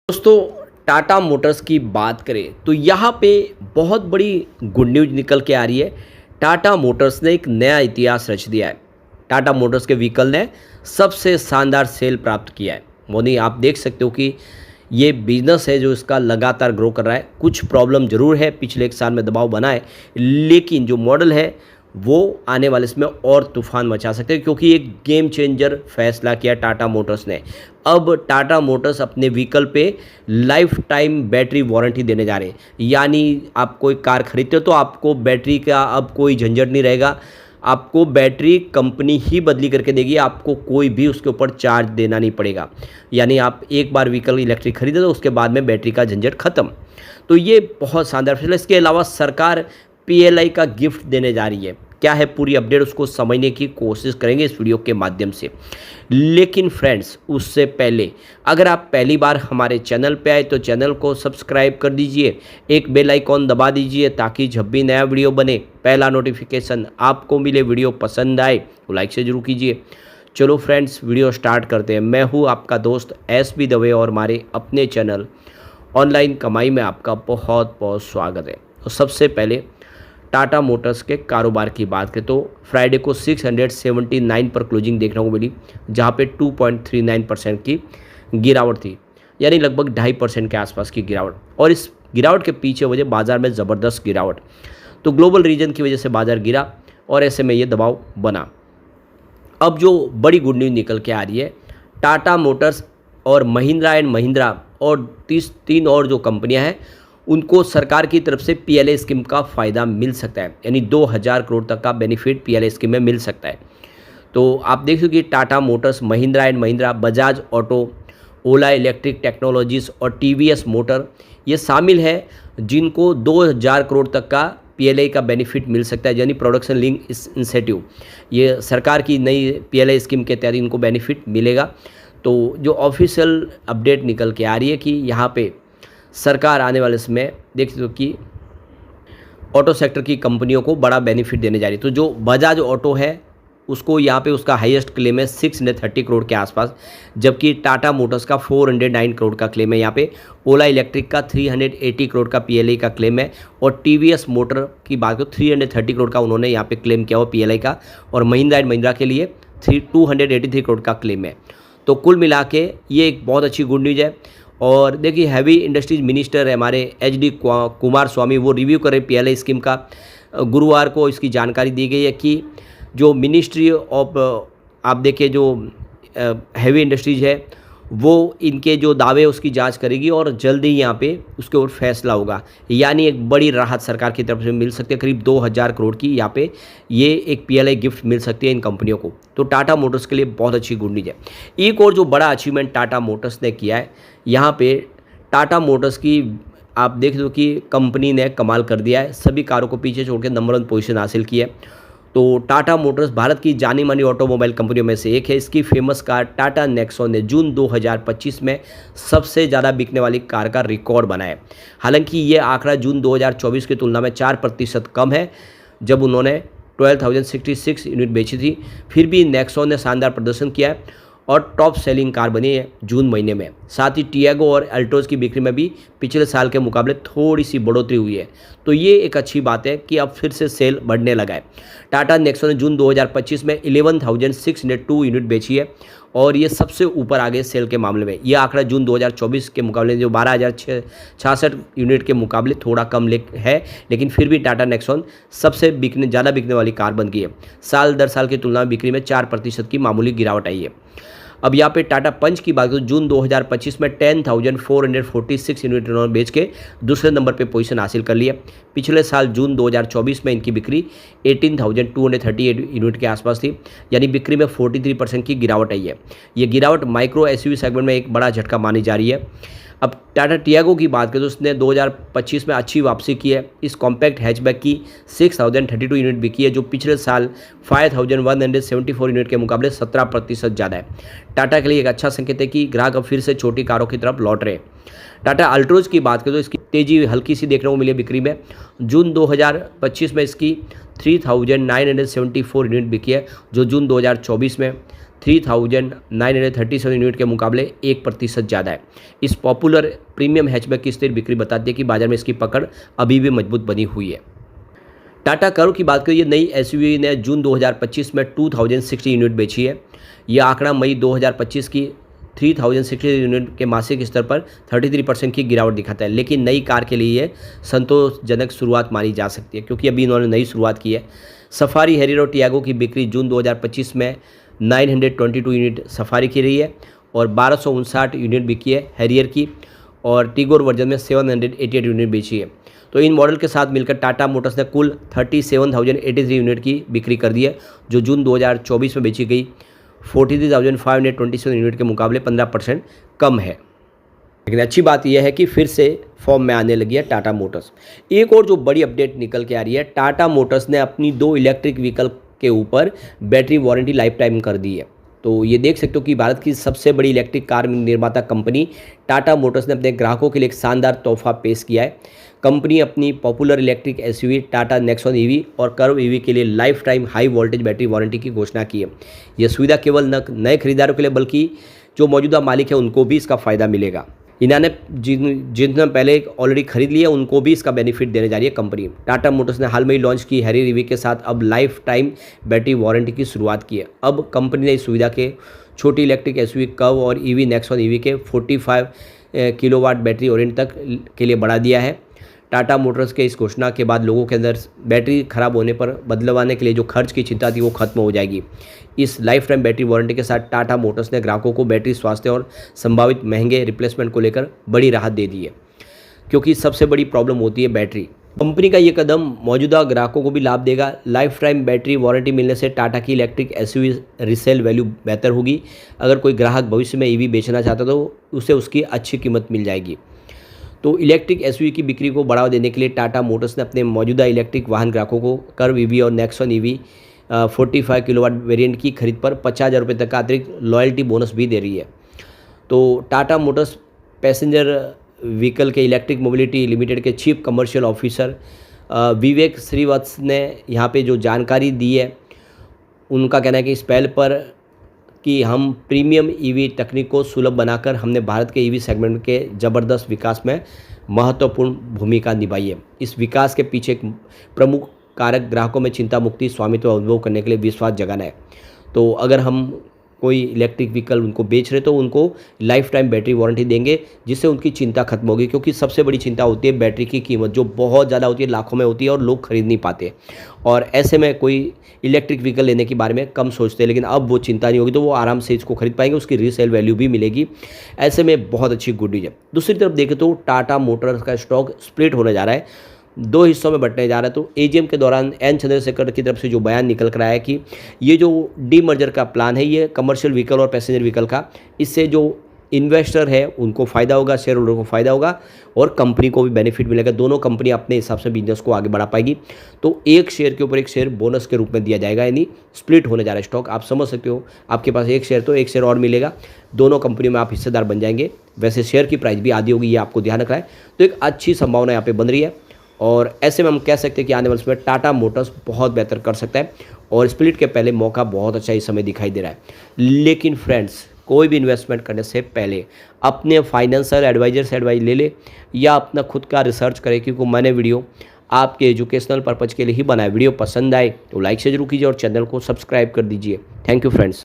दोस्तों, टाटा मोटर्स की बात करें तो यहाँ पे बहुत बड़ी गुड न्यूज़ निकल के आ रही है। टाटा मोटर्स ने एक नया इतिहास रच दिया है। टाटा मोटर्स के व्हीकल ने सबसे शानदार सेल प्राप्त किया है। मोदी, आप देख सकते हो कि ये बिजनेस है जो इसका लगातार ग्रो कर रहा है। कुछ प्रॉब्लम ज़रूर है, पिछले एक साल में दबाव बना है, लेकिन जो मॉडल है वो आने वाले इसमें और तूफान मचा सकते हैं, क्योंकि एक गेम चेंजर फैसला किया टाटा मोटर्स ने। अब टाटा मोटर्स अपने व्हीकल पे लाइफ टाइम बैटरी वारंटी देने जा रहे हैं। यानी आप कोई कार खरीदते हो तो आपको बैटरी का अब कोई झंझट नहीं रहेगा। आपको बैटरी कंपनी ही बदली करके देगी, आपको कोई भी उसके ऊपर चार्ज देना नहीं पड़ेगा। यानी आप एक बार व्हीकल इलेक्ट्रिक खरीदे तो उसके बाद में बैटरी का झंझट खत्म। तो ये बहुत शानदार फैसला। इसके अलावा सरकार पीएलआई का गिफ्ट देने जा रही है। क्या है पूरी अपडेट, उसको समझने की कोशिश करेंगे इस वीडियो के माध्यम से। लेकिन फ्रेंड्स, उससे पहले अगर आप पहली बार हमारे चैनल पे आए तो चैनल को सब्सक्राइब कर दीजिए, एक बेल आइकॉन दबा दीजिए, ताकि जब भी नया वीडियो बने पहला नोटिफिकेशन आपको मिले। वीडियो पसंद आए तो लाइक से जरूर कीजिए। चलो फ्रेंड्स, वीडियो स्टार्ट करते हैं। मैं हूँ आपका दोस्त एसबी दवे और हमारे अपने चैनल ऑनलाइन कमाई में आपका बहुत बहुत स्वागत है। तो सबसे पहले टाटा मोटर्स के कारोबार की बात करें तो फ्राइडे को 679 पर क्लोजिंग देखने को मिली, जहां पे 2.39% की गिरावट थी, यानी लगभग 2.5% के आसपास की गिरावट। और इस गिरावट के पीछे वजह बाजार में ज़बरदस्त गिरावट, तो ग्लोबल रीजन की वजह से बाजार गिरा और ऐसे में ये दबाव बना। अब जो बड़ी गुड न्यूज़ निकल के आ रही है, टाटा मोटर्स और महिंद्रा एंड महिंद्रा और 3 और जो कंपनियां हैं उनको सरकार की तरफ से पीएलआई स्कीम का फ़ायदा मिल सकता है। यानी 2000 करोड़ तक का बेनिफिट पीएलआई स्कीम में मिल सकता है। तो आप देख सकते कि Tata Motors, Mahindra and Mahindra, Bajaj auto, Ola electric technologies और टीवीएस मोटर ये शामिल है, जिनको 2000 करोड़ तक का पीएलआई का बेनिफिट मिल सकता है, यानी प्रोडक्शन लिंक इंसेंटिव। ये सरकार की नई पीएलआई स्कीम के तहत इनको बेनिफिट मिलेगा। तो जो ऑफिशियल अपडेट निकल के आ रही है कि यहाँ पे सरकार आने वाले समय देख सकते हो कि ऑटो सेक्टर की कंपनियों को बड़ा बेनिफिट देने जा रही है। तो जो बजाज ऑटो है उसको यहाँ पे उसका हाईएस्ट क्लेम है 630 करोड़ के आसपास, जबकि टाटा मोटर्स का 409 करोड़ का क्लेम है। यहाँ पे ओला इलेक्ट्रिक का 380 करोड़ का पीएलआई का क्लेम है, और टीवीएस मोटर की बात करो 330 करोड़ का उन्होंने यहाँ पे क्लेम किया हुआ पीएलआई का, और महिंद्रा एंड महिंद्रा के लिए 283 करोड़ का क्लेम है। तो कुल मिला के ये एक बहुत अच्छी गुड न्यूज़ है। और देखिए, हैवी इंडस्ट्रीज मिनिस्टर है हमारे HD कुमार स्वामी, वो रिव्यू कर रहे पीएलआई स्कीम का। गुरुवार को इसकी जानकारी दी गई है कि जो मिनिस्ट्री ऑफ आप देखिए जो हैवी इंडस्ट्रीज है वो इनके जो दावे उसकी जांच करेगी और जल्द ही यहाँ पे उसके ऊपर फैसला होगा। यानी एक बड़ी राहत सरकार की तरफ से मिल सकती है, करीब 2000 करोड़ की यहाँ पे ये एक पीएलआई गिफ्ट मिल सकती है इन कंपनियों को। तो टाटा मोटर्स के लिए बहुत अच्छी गुड न्यूज़ है। एक और जो बड़ा अचीवमेंट टाटा मोटर्स ने किया है, यहाँ पे टाटा मोटर्स की आप देख लो कि कंपनी ने कमाल कर दिया है, सभी कारों को पीछे छोड़ के नंबर 1 पोजीशन हासिल की है। तो टाटा मोटर्स भारत की जानी मानी ऑटोमोबाइल कंपनियों में से एक है। इसकी फेमस कार टाटा नेक्सॉन ने जून 2025 में सबसे ज़्यादा बिकने वाली कार का रिकॉर्ड बनाया। हालांकि ये आंकड़ा जून 2024 की तुलना में 4% कम है, जब उन्होंने 12,066 यूनिट बेची थी। फिर भी नेक्सॉन ने शानदार प्रदर्शन किया है और टॉप सेलिंग कार बनी है जून महीने में। साथ ही टियागो और अल्ट्रोज की बिक्री में भी पिछले साल के मुकाबले थोड़ी सी बढ़ोतरी हुई है। तो ये एक अच्छी बात है कि अब फिर से सेल बढ़ने लगा है। टाटा नेक्सॉन ने जून 2025 में 11,602 यूनिट बेची है, और ये सबसे ऊपर आ गए सेल के मामले में। यह आंकड़ा जून 2024 के मुकाबले जो 12,066 यूनिट के मुकाबले थोड़ा कम है, लेकिन फिर भी टाटा नेक्सॉन सबसे ज़्यादा बिकने वाली कार बन गई है। साल दर साल की तुलना में बिक्री में 4% की मामूली गिरावट आई है। अब यहाँ पे टाटा पंच की बात करें, जून 2025 में 10,446 यूनिट इन्होंने बेच के दूसरे नंबर पे पोजीशन हासिल कर लिया। पिछले साल जून 2024 में इनकी बिक्री 18,238 यूनिट के आसपास थी, यानी बिक्री में 43% की गिरावट आई है। ये गिरावट माइक्रो एसयूवी सेगमेंट में एक बड़ा झटका मानी जा रही है। अब टाटा टियागो की बात करें तो उसने 2025 में अच्छी वापसी की है। इस कॉम्पैक्ट हैचबैक की 6,032 यूनिट बिकी है, जो पिछले साल 5,174 यूनिट के मुकाबले 17% ज़्यादा है। टाटा के लिए एक अच्छा संकेत है कि ग्राहक अब फिर से छोटी कारों की तरफ लौट रहे हैं। टाटा अल्ट्रोज की बात करें तो इसकी तेज़ी हल्की सी देखने को मिली है बिक्री में। जून 2025 में इसकी 3,974 यूनिट बिकी है, जो जून 2024 में 3,937 यूनिट के मुकाबले 1% ज़्यादा है। इस पॉपुलर प्रीमियम हैचबैक की स्थिर बिक्री बताती है कि बाजार में इसकी पकड़ अभी भी मजबूत बनी हुई है। टाटा कर्व की बात करें, नई एसयूवी ने जून 2025 में 2060 यूनिट बेची है। यह आंकड़ा मई 2025 की 3060 यूनिट के मासिक स्तर पर 33% की गिरावट दिखाता है, लेकिन नई कार के लिए ये संतोषजनक शुरुआत मानी जा सकती है क्योंकि अभी इन्होंने नई शुरुआत की है। सफारी, हैरियर और टियागो की बिक्री जून 2025 में 922 यूनिट सफारी की रही है और 1259 यूनिट बिकी है हैरियर की, और टिगोर वर्जन में 788 यूनिट बेची है। तो इन मॉडल के साथ मिलकर टाटा मोटर्स ने कुल 37,083 यूनिट की बिक्री कर दी है, जो जून 2024 में बेची गई 43,527 यूनिट के मुकाबले 15% कम है। लेकिन अच्छी बात यह है कि फिर से फॉर्म में आने लगी है टाटा मोटर्स। एक और जो बड़ी अपडेट निकल के आ रही है, टाटा मोटर्स ने अपनी 2 इलेक्ट्रिक व्हीकल के ऊपर बैटरी वारंटी लाइफ टाइम कर दी है। तो ये देख सकते हो कि भारत की सबसे बड़ी इलेक्ट्रिक कार निर्माता कंपनी टाटा मोटर्स ने अपने ग्राहकों के लिए एक शानदार तोहफा पेश किया है। कंपनी अपनी popular electric SUV Tata Nexon EV और कर्व ईवी के लिए life time high voltage battery warranty की घोषणा की है। यह सुविधा केवल नए खरीदारों के लिए बल्कि जो मौजूदा मालिक है उनको भी इसका फ़ायदा मिलेगा। इन्होंने जिन्होंने पहले ऑलरेडी खरीद लिया उनको भी इसका बेनिफिट देने जा रही है कंपनी। टाटा मोटर्स ने हाल में ही लॉन्च की हैरियर ईवी के साथ अब लाइफ टाइम बैटरी वारंटी की शुरुआत की है। अब कंपनी ने इस सुविधा के छोटी इलेक्ट्रिक एसयूवी कर्व और ईवी नेक्सॉन ईवी के 45 किलोवाट बैटरी वेरिएंट तक के लिए बढ़ा दिया है। टाटा मोटर्स के इस घोषणा के बाद लोगों के अंदर बैटरी खराब होने पर बदलवाने के लिए जो खर्च की चिंता थी वो खत्म हो जाएगी। इस लाइफ टाइम बैटरी वारंटी के साथ टाटा मोटर्स ने ग्राहकों को बैटरी स्वास्थ्य और संभावित महंगे रिप्लेसमेंट को लेकर बड़ी राहत दे दी है, क्योंकि सबसे बड़ी प्रॉब्लम होती है बैटरी। कंपनी का ये कदम मौजूदा ग्राहकों को भी लाभ देगा। लाइफ टाइम बैटरी वारंटी मिलने से टाटा की इलेक्ट्रिक एसयूवी रीसेल वैल्यू बेहतर होगी। अगर कोई ग्राहक भविष्य में ईवी बेचना चाहता तो उसे उसकी अच्छी कीमत मिल जाएगी। तो इलेक्ट्रिक एसयूवी की बिक्री को बढ़ावा देने के लिए टाटा मोटर्स ने अपने मौजूदा इलेक्ट्रिक वाहन ग्राहकों को कर्व ईवी और नेक्सॉन ईवी 45 किलोवाट वेरिएंट की खरीद पर 50,000 रुपये तक का अतिरिक्त लॉयल्टी बोनस भी दे रही है। तो टाटा मोटर्स पैसेंजर व्हीकल के इलेक्ट्रिक मोबिलिटी लिमिटेड के चीफ कमर्शियल ऑफिसर विवेक श्रीवत्स ने यहाँ पे जो जानकारी दी है, उनका कहना है कि इस पहल पर कि हम प्रीमियम ईवी तकनीक को सुलभ बनाकर हमने भारत के ईवी सेगमेंट के ज़बरदस्त विकास में महत्वपूर्ण भूमिका निभाई है। इस विकास के पीछे एक प्रमुख कारक ग्राहकों में चिंता मुक्ति स्वामित्व अनुभव करने के लिए विश्वास जगाना है। तो अगर हम कोई इलेक्ट्रिक व्हीकल उनको बेच रहे तो उनको लाइफ टाइम बैटरी वारंटी देंगे, जिससे उनकी चिंता खत्म होगी, क्योंकि सबसे बड़ी चिंता होती है बैटरी की कीमत जो बहुत ज़्यादा होती है, लाखों में होती है और लोग खरीद नहीं पाते, और ऐसे में कोई इलेक्ट्रिक व्हीकल लेने के बारे में कम सोचते हैं। लेकिन अब वो चिंता नहीं होगी, तो वो आराम से इसको खरीद पाएंगे, उसकी रीसेल वैल्यू भी मिलेगी। ऐसे में बहुत अच्छी गुड न्यूज़ है। दूसरी तरफ देखें तो टाटा मोटर्स का स्टॉक स्प्लिट होने जा रहा है, 2 हिस्सों में बंटने जा रहा है। तो एजीएम के दौरान एन चंद्रशेखर की तरफ से जो बयान निकल कर आया है कि ये जो डीमर्जर का प्लान है ये कमर्शियल व्हीकल और पैसेंजर व्हीकल का, इससे जो इन्वेस्टर है उनको फ़ायदा होगा, शेयर होल्डर को फ़ायदा होगा और कंपनी को भी बेनिफिट मिलेगा। दोनों कंपनी अपने हिसाब से बिजनेस को आगे बढ़ा पाएगी। तो एक शेयर के ऊपर एक शेयर बोनस के रूप में दिया जाएगा, यानी स्प्लिट होने जा रहा है स्टॉक। आप समझ सकते हो, आपके पास एक शेयर तो एक शेयर और मिलेगा, दोनों कंपनियों में आप हिस्सेदार बन जाएंगे। वैसे शेयर की प्राइस भी आधी होगी, ये आपको ध्यान रखना है। तो एक अच्छी संभावना यहाँ पर बन रही है और ऐसे में हम कह सकते हैं कि आने वाले समय टाटा मोटर्स बहुत बेहतर कर सकता है और स्प्लिट के पहले मौका बहुत अच्छा इस समय दिखाई दे रहा है। लेकिन फ्रेंड्स, कोई भी इन्वेस्टमेंट करने से पहले अपने फाइनेंशियल एडवाइजर से एडवाइस ले ले या अपना खुद का रिसर्च करें, क्योंकि मैंने वीडियो आपके एजुकेशनल पर्पज़ के लिए ही बनाया। वीडियो पसंद आए तो लाइक से जरूर कीजिए और चैनल को सब्सक्राइब कर दीजिए। Thank you friends.